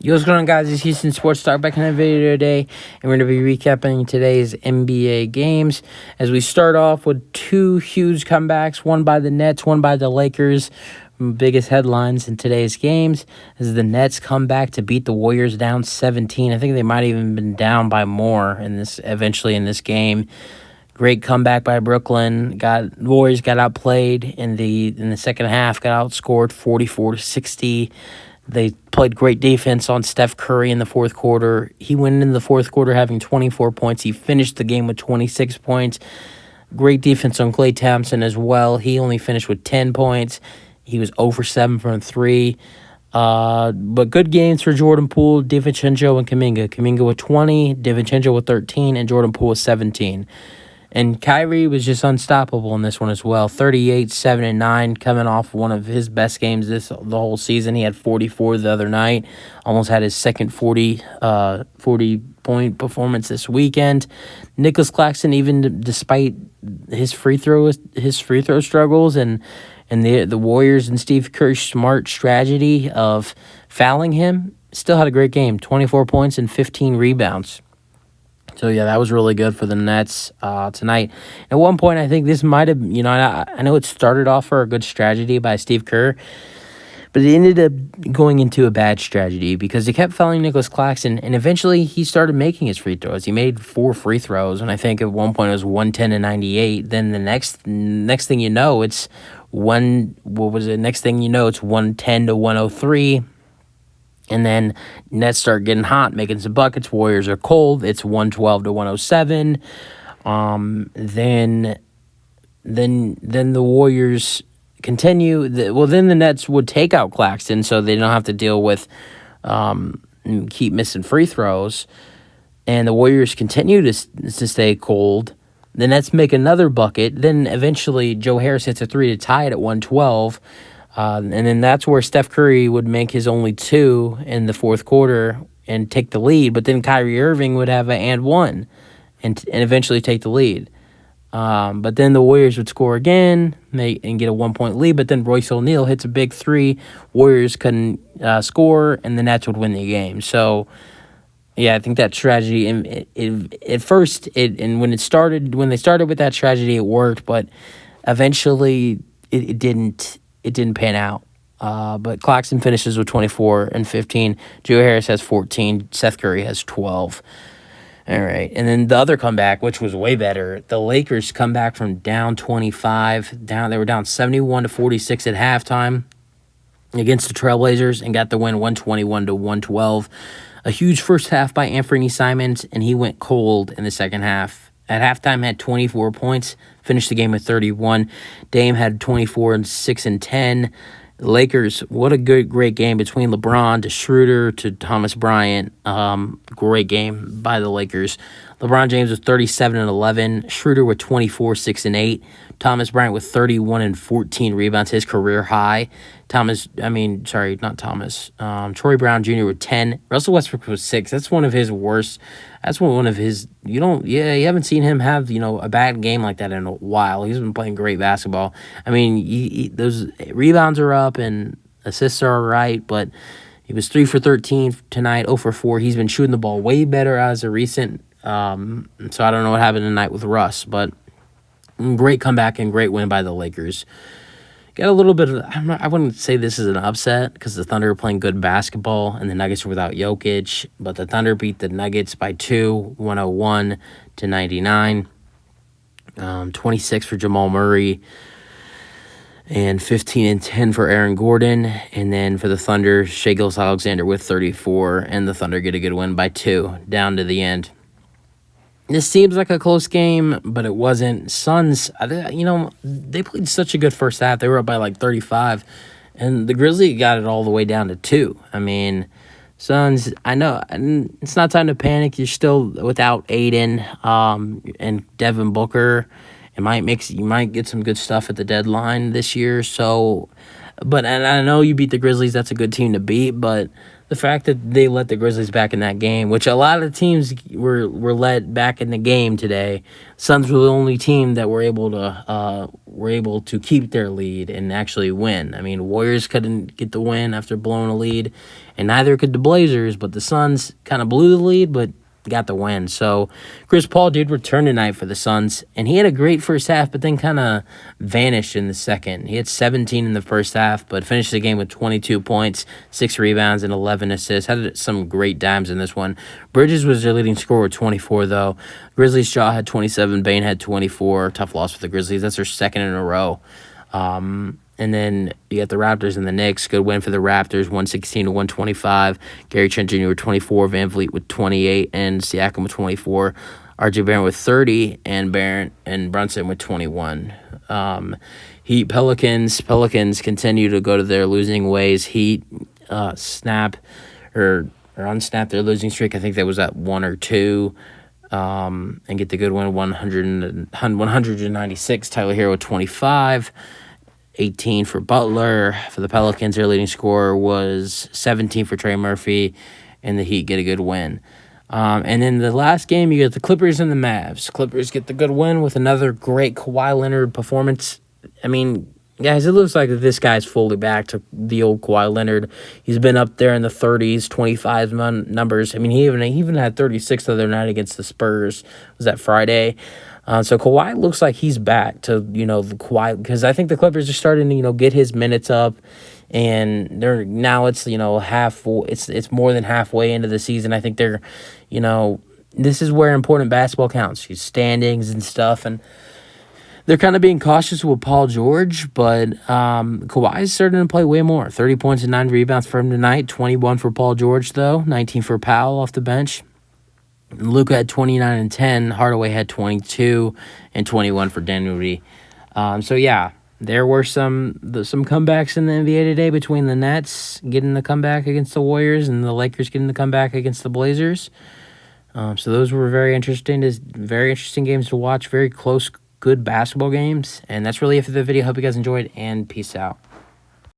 Yo, what's going on, guys? It's Houston Sports Star back in the video today, and we're going to be recapping today's NBA games as we start off with two huge comebacks, one by the Nets, one by the Lakers. Biggest headlines in today's games is the Nets come back to beat the Warriors down 17. I think they might have even been down by more eventually in this game. Great comeback by Brooklyn. Warriors got outplayed in the second half, got outscored 44-60. They played great defense on Steph Curry in the fourth quarter. He went into the fourth quarter having 24 points. He finished the game with 26 points. Great defense on Klay Thompson as well. He only finished with 10 points. He was 0 for 7 from 3. But good games for Jordan Poole, DiVincenzo, and Kuminga. Kuminga with 20, DiVincenzo with 13, and Jordan Poole with 17. And Kyrie was just unstoppable in this one as well. 38, 7, and 9, coming off one of his best games the whole season. He had 44 the other night. Almost had his second 40-point performance this weekend. Nicholas Claxton, even despite his free throw struggles and the Warriors and Steve Kerr's smart strategy of fouling him, still had a great game. 24 points and 15 rebounds. So, yeah, that was really good for the Nets tonight. At one point, I think this might have, I know it started off for a good strategy by Steve Kerr, but it ended up going into a bad strategy because they kept fouling Nicholas Claxton, and eventually he started making his free throws. He made 4 free throws, and I think at one point it was 110-98. Then the next thing you know, it's Next thing you know, it's 110-103. And then Nets start getting hot, making some buckets. Warriors are cold. It's 112-107. Then the Warriors continue. Then the Nets would take out Claxton, so they don't have to deal with keep missing free throws. And the Warriors continue to stay cold. The Nets make another bucket. Then eventually Joe Harris hits a 3 to tie it at 112. And then that's where Steph Curry would make his only 2 in the fourth quarter and take the lead. But then Kyrie Irving would have an and 1 and eventually take the lead. But then the Warriors would score again and get a 1-point lead. But then Royce O'Neal hits a big 3. Warriors couldn't score, and the Nets would win the game. So, yeah, I think that strategy, when they started with that strategy, it worked. But eventually, it didn't pan out. But Claxton finishes with 24 and 15. Joe Harris has 14. Seth Curry has 12. All right. And then the other comeback, which was way better, the Lakers come back from down 25. They were down 71-46 at halftime against the Trailblazers and got the win 121-112. A huge first half by Anthony Simons, and he went cold in the second half. At halftime, had 24 points, finished the game with 31. Dame had 24 and 6 and 10. Lakers, what a great game between LeBron to Schroeder to Thomas Bryant. Great game by the Lakers. LeBron James with 37 and 11. Schroeder with 24, 6 and 8. Thomas Bryant with 31 and 14 rebounds, his career high. Troy Brown Jr. with 10. Russell Westbrook with 6. That's one of his worst. That's one of his. You haven't seen him have a bad game like that in a while. He's been playing great basketball. I mean, those rebounds are up and assists are all right, but he was 3 for 13 tonight, 0 for 4. He's been shooting the ball way better as a recent. So I don't know what happened tonight with Russ, but great comeback and great win by the Lakers. Got a little bit of, I wouldn't say this is an upset because the Thunder are playing good basketball and the Nuggets are without Jokic, but the Thunder beat the Nuggets by 2, 101-99. 26 for Jamal Murray and 15 and 10 for Aaron Gordon. And then for the Thunder, Shai Gilgeous-Alexander with 34, and the Thunder get a good win by 2 down to the end. This seems like a close game, but it wasn't. Suns, they played such a good first half. They were up by like 35, and the Grizzlies got it all the way down to 2. I mean, Suns, I know it's not time to panic. You're still without Aiden and Devin Booker. You might get some good stuff at the deadline this year. So, and I know you beat the Grizzlies. That's a good team to beat, but the fact that they let the Grizzlies back in that game, which a lot of teams were let back in the game today, Suns were the only team that were able to keep their lead and actually win. I mean, Warriors couldn't get the win after blowing a lead, and neither could the Blazers, but the Suns kind of blew the lead, but got the win. So Chris Paul did return tonight for the Suns, and he had a great first half, but then kind of vanished in the second. He had 17 in the first half, but finished the game with 22 points, 6 rebounds, and 11 assists. Had some great dimes in this one. Bridges was their leading scorer with 24, though. Grizzlies' Shaw had 27, Bane had 24. Tough loss for the Grizzlies. That's their second in a row. And then you got the Raptors and the Knicks. Good win for the Raptors, 116 to 125. Gary Trent Jr. with 24, Van Vliet with 28, and Siakam with 24. RJ Barrett with 30, and Barrett and Brunson with 21. Heat Pelicans. Pelicans continue to go to their losing ways. Heat snap or unsnap their losing streak. I think that was at 1 or 2. And get the good win, 196. Tyler Hero with 25. 18 for Butler. For the Pelicans, their leading scorer was 17 for Trey Murphy, and the Heat get a good win. And then the last game, you get the Clippers and the Mavs. Clippers get the good win with another great Kawhi Leonard performance. I mean, guys, it looks like this guy's fully back to the old Kawhi Leonard. He's been up there in the 30s, 25 numbers. I mean, he even had 36 the other night against the Spurs. Was that Friday? So Kawhi looks like he's back to, the Kawhi, because I think the Clippers are starting to, get his minutes up, and they're now it's, it's more than halfway into the season. I think they're, this is where important basketball counts, his standings and stuff, and they're kind of being cautious with Paul George, but Kawhi is starting to play way more. 30 points and 9 rebounds for him tonight, 21 for Paul George, though, 19 for Powell off the bench. Luka had 29 and 10. Hardaway had 22 and 21 for Dinwiddie. So, yeah, there were some comebacks in the NBA today between the Nets getting the comeback against the Warriors and the Lakers getting the comeback against the Blazers. So those were very interesting games to watch, very close, good basketball games. And that's really it for the video. Hope you guys enjoyed, and peace out.